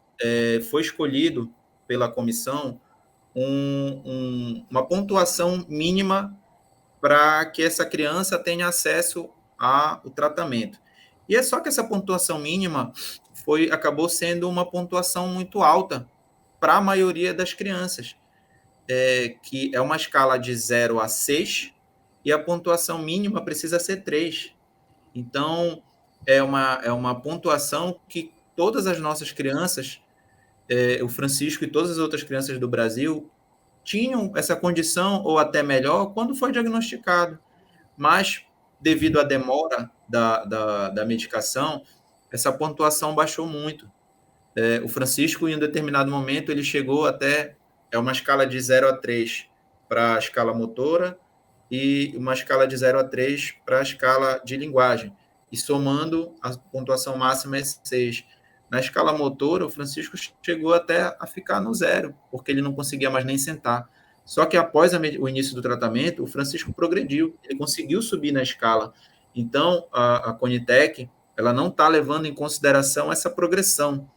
foi escolhido pela comissão uma pontuação mínima para que essa criança tenha acesso ao tratamento. E é só que essa pontuação mínima acabou sendo uma pontuação muito alta para a maioria das crianças, que é uma escala de 0 a 6, e a pontuação mínima precisa ser 3. Então, é uma pontuação que todas as nossas crianças, o Francisco e todas as outras crianças do Brasil, tinham essa condição, ou até melhor, quando foi diagnosticado. Mas, devido à demora da medicação, essa pontuação baixou muito. O Francisco, em um determinado momento, ele chegou até uma escala de 0 a 3 para a escala motora e uma escala de 0 a 3 para a escala de linguagem. E somando, a pontuação máxima é 6. Na escala motora, o Francisco chegou até a ficar no 0, porque ele não conseguia mais nem sentar. Só que após o início do tratamento, o Francisco progrediu, ele conseguiu subir na escala. Então, a Conitec, ela não está levando em consideração essa progressão.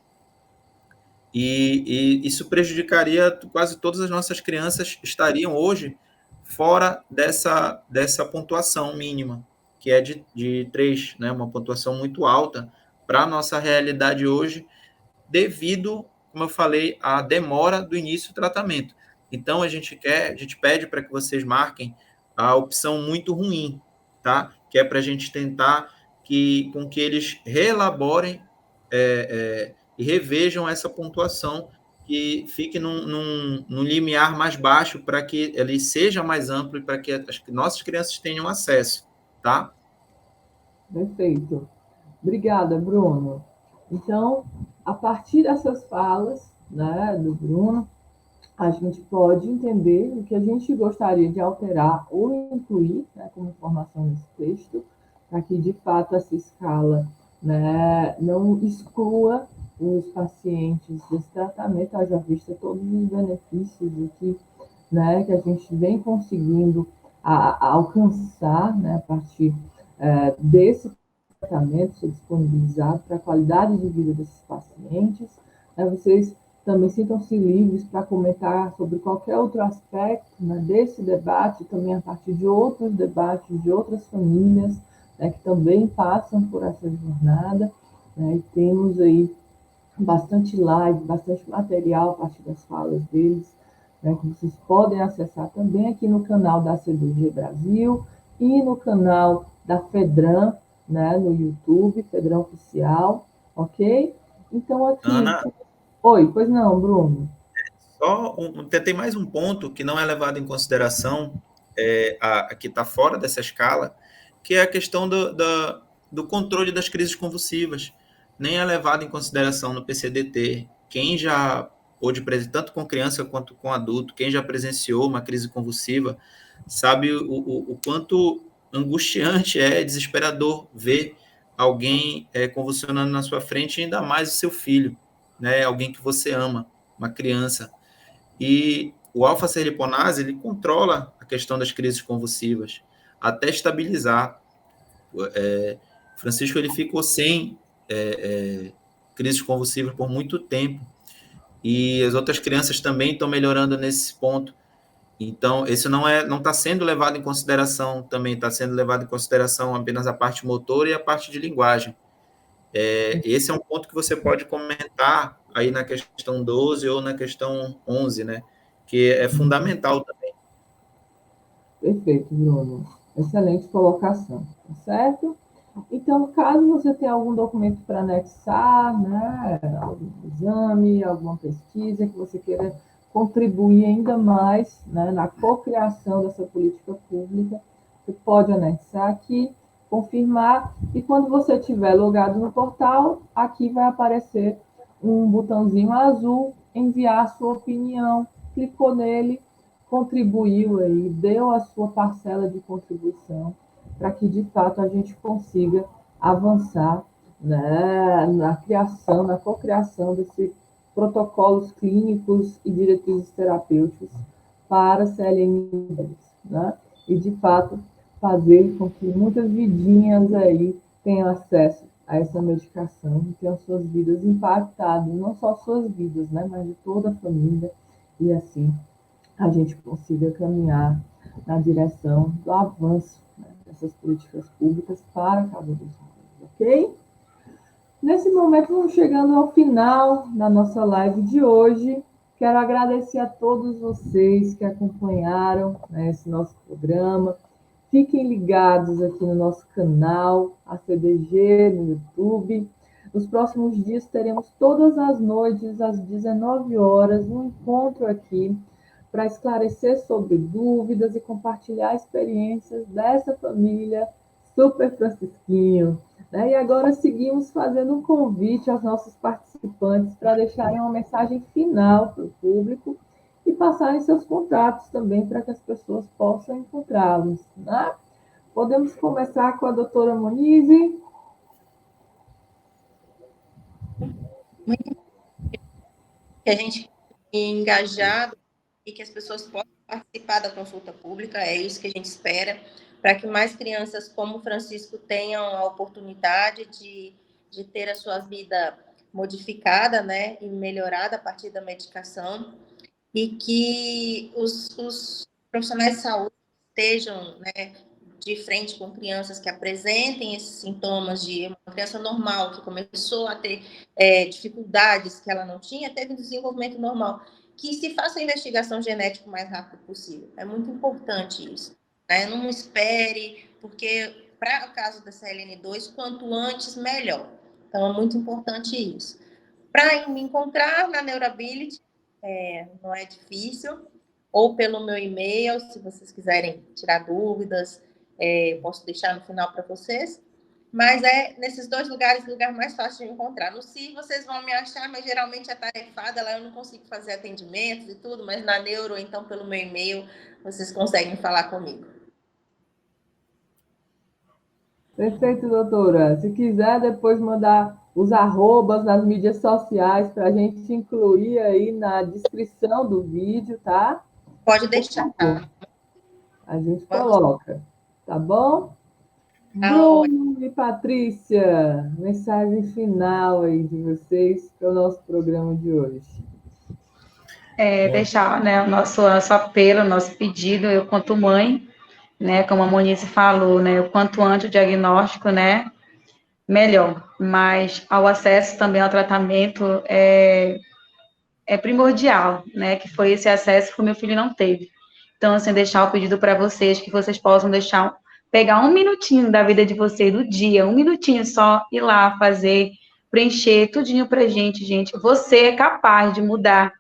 E isso prejudicaria quase todas as nossas crianças, estariam hoje fora dessa pontuação mínima, que é de 3, né? Uma pontuação muito alta para a nossa realidade hoje, devido, como eu falei, à demora do início do tratamento. Então, a gente pede para que vocês marquem a opção muito ruim, tá? Que é para a gente tentar com que eles reelaborem e revejam essa pontuação, que fique num limiar mais baixo, para que ele seja mais amplo e para que as nossas crianças tenham acesso, tá? Perfeito. Obrigada, Bruno. Então, a partir dessas falas, né, do Bruno, a gente pode entender o que a gente gostaria de alterar ou incluir, né, como informação nesse texto, para que, de fato, essa escala, né, não exclua os pacientes desse tratamento, haja vista todos os benefícios aqui, né, que a gente vem conseguindo alcançar, né, a partir desse tratamento ser disponibilizado para a qualidade de vida desses pacientes. Vocês também sintam-se livres para comentar sobre qualquer outro aspecto, né, desse debate, também a partir de outros debates de outras famílias, né, que também passam por essa jornada, né, e temos aí bastante live, bastante material a partir das falas deles, né, que vocês podem acessar também aqui no canal da CDG Brasil e no canal da FEDRAN, né, no YouTube, FEDRAN Oficial, ok? Então, aqui... Ana, Oi, pois não, Bruno? Tem mais um ponto que não é levado em consideração, que está fora dessa escala, que é a questão do controle das crises convulsivas. Nem é levado em consideração no PCDT. Quem já pôde presenciar, tanto com criança quanto com adulto, quem já presenciou uma crise convulsiva, sabe o quanto angustiante desesperador ver alguém convulsionando na sua frente, ainda mais o seu filho, né? Alguém que você ama, uma criança. E o alfa-serliponase, ele controla a questão das crises convulsivas, até estabilizar. Francisco, ele ficou sem crises convulsivas por muito tempo, e as outras crianças também estão melhorando nesse ponto. Então, esse não está sendo levado em consideração também, está sendo levado em consideração apenas a parte motora e a parte de linguagem. Esse é um ponto que você pode comentar aí na questão 12 ou na questão 11, né? Que é fundamental também. Perfeito, Bruno. Excelente colocação, tá certo? Então, caso você tenha algum documento para anexar, né, algum exame, alguma pesquisa que você queira contribuir ainda mais, né, na cocriação dessa política pública, você pode anexar aqui, confirmar, e quando você estiver logado no portal, aqui vai aparecer um botãozinho azul, enviar a sua opinião, clicou nele, contribuiu aí, deu a sua parcela de contribuição, para que, de fato, a gente consiga avançar, né, na criação, na cocriação desses protocolos clínicos e diretrizes terapêuticos para CLN2, né? E, de fato, fazer com que muitas vidinhas aí tenham acesso a essa medicação e tenham suas vidas impactadas, não só suas vidas, né, mas de toda a família, e assim a gente consiga caminhar na direção do avanço, né, dessas políticas públicas para Cabo dos Rolos, ok? Nesse momento, vamos chegando ao final da nossa live de hoje. Quero agradecer a todos vocês que acompanharam, né, esse nosso programa. Fiquem ligados aqui no nosso canal, a CDG, no YouTube. Nos próximos dias, teremos todas as noites, às 19 horas, um encontro aqui para esclarecer sobre dúvidas e compartilhar experiências dessa família super francisquinho, né? E agora seguimos fazendo um convite aos nossos participantes para deixarem uma mensagem final para o público e passarem seus contatos também para que as pessoas possam encontrá-los, né? Podemos começar com a doutora Monize. Que a gente engajado e que as pessoas possam participar da consulta pública, é isso que a gente espera, para que mais crianças como o Francisco tenham a oportunidade de ter a sua vida modificada, né, e melhorada a partir da medicação, e que os profissionais de saúde estejam, né, de frente com crianças que apresentem esses sintomas de uma criança normal, que começou a ter dificuldades que ela não tinha, teve um desenvolvimento normal, que se faça a investigação genética o mais rápido possível. É muito importante isso, né? Não espere, porque para o caso da CLN2, quanto antes, melhor. Então, é muito importante isso. Para me encontrar na Neurability, não é difícil, ou pelo meu e-mail, se vocês quiserem tirar dúvidas, posso deixar no final para vocês. Mas nesses dois lugares, o lugar mais fácil de encontrar. No CI, vocês vão me achar, mas geralmente é tarefada, lá eu não consigo fazer atendimentos e tudo, mas na Neuro, então, pelo meu e-mail, vocês conseguem falar comigo. Perfeito, doutora. Se quiser depois mandar os arrobas nas mídias sociais para a gente incluir aí na descrição do vídeo, tá? Pode deixar, tá? A gente coloca, tá bom? Bruno e Patrícia, mensagem final aí de vocês para o nosso programa de hoje. Deixar, né, o nosso apelo, o nosso pedido, eu quanto mãe, né, como a Monize falou, né, o quanto antes o diagnóstico, né, melhor, mas ao acesso também ao tratamento é primordial, né, que foi esse acesso que o meu filho não teve. Então, assim, deixar o pedido para vocês, que vocês possam pegar um minutinho da vida de vocês, do dia, um minutinho só, ir lá fazer, preencher tudinho pra gente. Você é capaz de mudar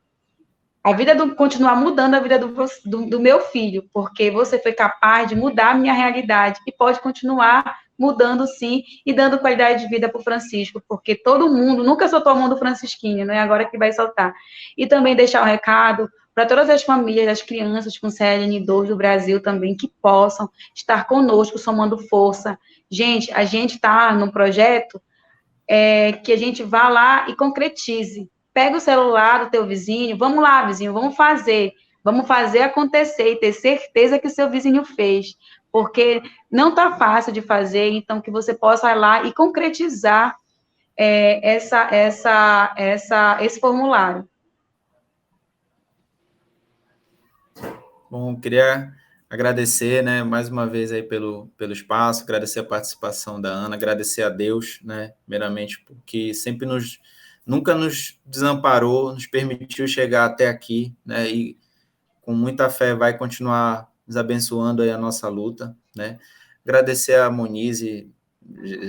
continuar mudando a vida do meu filho, porque você foi capaz de mudar a minha realidade e pode continuar mudando sim e dando qualidade de vida para o Francisco, porque todo mundo nunca soltou a mão do francisquinho, não é agora que vai soltar. E também deixar um recado para todas as famílias, as crianças com CLN2 do Brasil também, que possam estar conosco, somando força. Gente, a gente está num projeto que a gente vá lá e concretize. Pega o celular do teu vizinho, vamos lá, vizinho, vamos fazer acontecer e ter certeza que o seu vizinho fez, porque não está fácil de fazer, então que você possa ir lá e concretizar esse formulário. Bom, queria agradecer, né, mais uma vez aí pelo espaço, agradecer a participação da Ana, agradecer a Deus, né, primeiramente, porque nunca nos desamparou, nos permitiu chegar até aqui, né, e com muita fé vai continuar nos abençoando aí a nossa luta, né. Agradecer a Monize,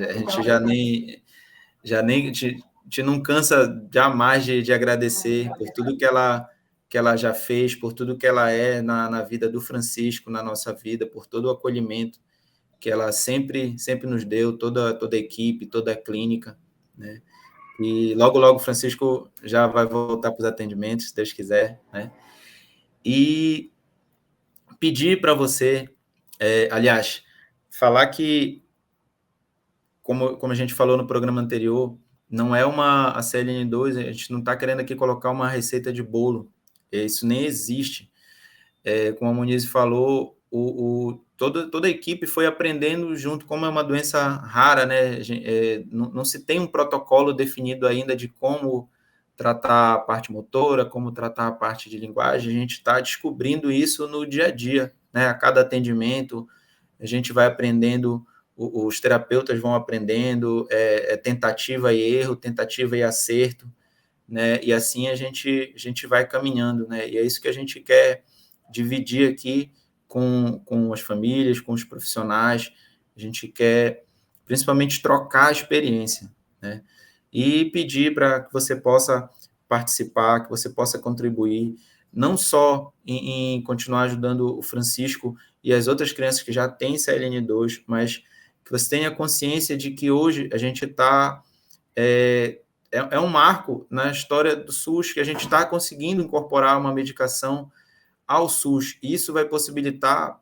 a gente já nem te não cansa jamais de agradecer por tudo que ela já fez, por tudo que ela é na vida do Francisco, na nossa vida, por todo o acolhimento que ela sempre nos deu, toda a equipe, toda a clínica, né? E logo, logo o Francisco já vai voltar para os atendimentos, se Deus quiser, né? E pedir para você, aliás, falar que, como a gente falou no programa anterior, não é a CLN2, a gente não está querendo aqui colocar uma receita de bolo, isso nem existe. Como a Monize falou, toda a equipe foi aprendendo junto, como é uma doença rara, né? Não se tem um protocolo definido ainda de como tratar a parte motora, como tratar a parte de linguagem, a gente está descobrindo isso no dia a dia, né? A cada atendimento, a gente vai aprendendo, os terapeutas vão aprendendo, tentativa e erro, tentativa e acerto, né? E assim a gente vai caminhando, né? E é isso que a gente quer dividir aqui com as famílias, com os profissionais. A gente quer, principalmente, trocar a experiência, né? E pedir para que você possa participar, que você possa contribuir, não só em continuar ajudando o Francisco e as outras crianças que já têm CLN2, mas que você tenha consciência de que hoje a gente está... É um marco na história do SUS, que a gente está conseguindo incorporar uma medicação ao SUS. E isso vai possibilitar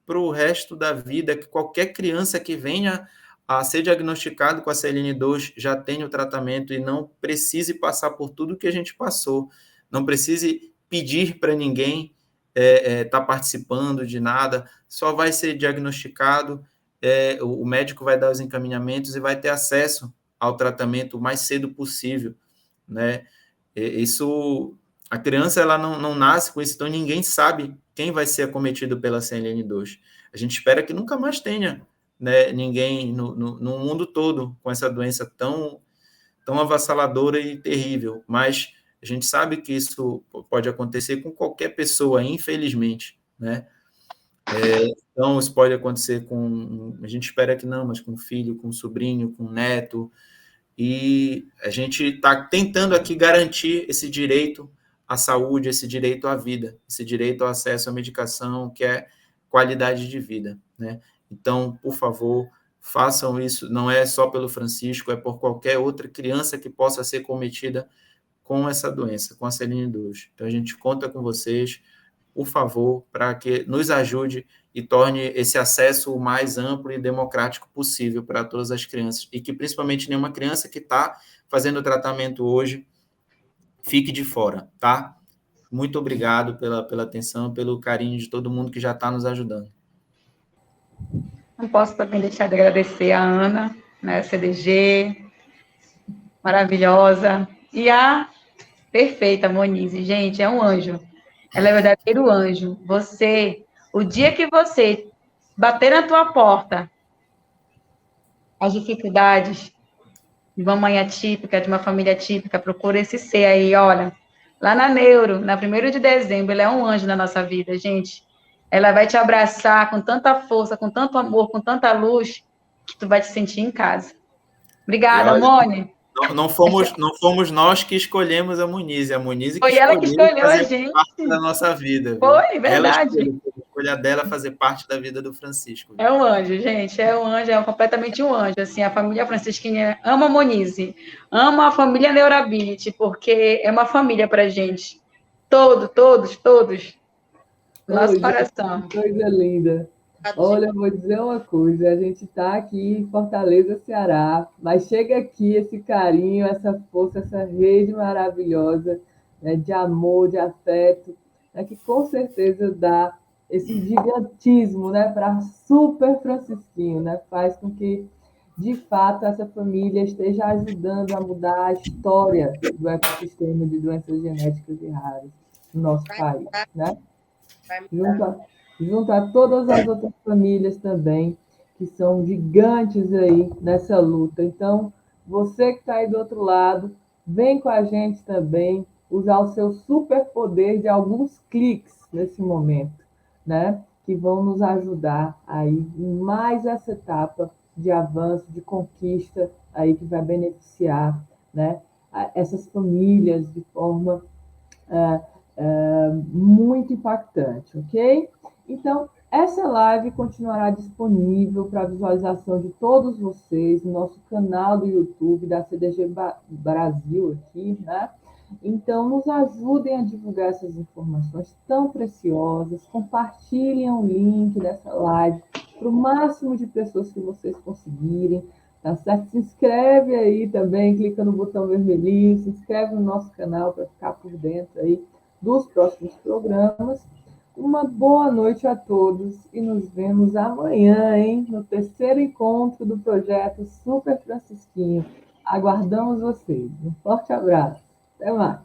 para o resto da vida que qualquer criança que venha a ser diagnosticado com a CLN2 já tenha o tratamento e não precise passar por tudo que a gente passou. Não precise pedir para ninguém estar participando de nada. Só vai ser diagnosticado, o médico vai dar os encaminhamentos e vai ter acesso ao tratamento o mais cedo possível, né? Isso, a criança ela não nasce com isso, então ninguém sabe quem vai ser acometido pela CLN2. A gente espera que nunca mais tenha, né, ninguém no mundo todo com essa doença tão avassaladora e terrível, mas a gente sabe que isso pode acontecer com qualquer pessoa, infelizmente, né? Então, isso pode acontecer a gente espera que não, mas com filho, com sobrinho, com neto, e a gente está tentando aqui garantir esse direito à saúde, esse direito à vida, esse direito ao acesso à medicação, que é qualidade de vida, né? Então, por favor, façam isso, não é só pelo Francisco, é por qualquer outra criança que possa ser cometida com essa doença, com a CLN2. Então, a gente conta com vocês, por favor, para que nos ajude e torne esse acesso o mais amplo e democrático possível para todas as crianças, e que, principalmente, nenhuma criança que está fazendo o tratamento hoje fique de fora, tá? Muito obrigado pela atenção, pelo carinho de todo mundo que já está nos ajudando. Não posso também deixar de agradecer a Ana, né, CDG, maravilhosa, e a perfeita Monize, gente, é um anjo. Ela é verdadeiro anjo. O dia que você bater na tua porta as dificuldades de uma mãe atípica, de uma família atípica, procura esse ser aí, olha, lá na Neuro, na 1º de dezembro, ela é um anjo na nossa vida, gente. Ela vai te abraçar com tanta força, com tanto amor, com tanta luz, que tu vai te sentir em casa. Obrigada, Moni. Não fomos nós que escolhemos a Muniz que Foi ela que escolheu a fazer gente. parte da nossa vida. Viu? Foi, verdade. Ela escolheu, a escolha dela fazer parte da vida do Francisco. Viu? É um anjo, gente, é um anjo, é completamente um anjo, assim, a família francisquinha ama a Monize, ama a família Neurability, porque é uma família pra gente, todos, nosso Hoje, coração. que coisa linda. Olha, eu vou dizer uma coisa, a gente está aqui em Fortaleza, Ceará, mas chega aqui esse carinho, essa força, essa rede maravilhosa, né, de amor, de afeto, né, que com certeza dá esse gigantismo, né, para super Francisquinho, né, faz com que, de fato, essa família esteja ajudando a mudar a história do ecossistema de doenças genéticas e raras no nosso país, né? Junto a todas as outras famílias também, que são gigantes aí nessa luta. Então, você que está aí do outro lado, vem com a gente também usar o seu superpoder de alguns cliques nesse momento, né? Que vão nos ajudar aí em mais essa etapa de avanço, de conquista aí que vai beneficiar, né? Essas famílias de forma muito impactante, ok? Então, essa live continuará disponível para visualização de todos vocês no nosso canal do YouTube da CDG Brasil aqui, né? Então, nos ajudem a divulgar essas informações tão preciosas, compartilhem o link dessa live para o máximo de pessoas que vocês conseguirem, tá certo? Se inscreve aí também, clica no botão vermelhinho, se inscreve no nosso canal para ficar por dentro aí dos próximos programas. Uma boa noite a todos e nos vemos amanhã, hein, no terceiro encontro do projeto Super Francisquinho. Aguardamos vocês. Um forte abraço. Até mais.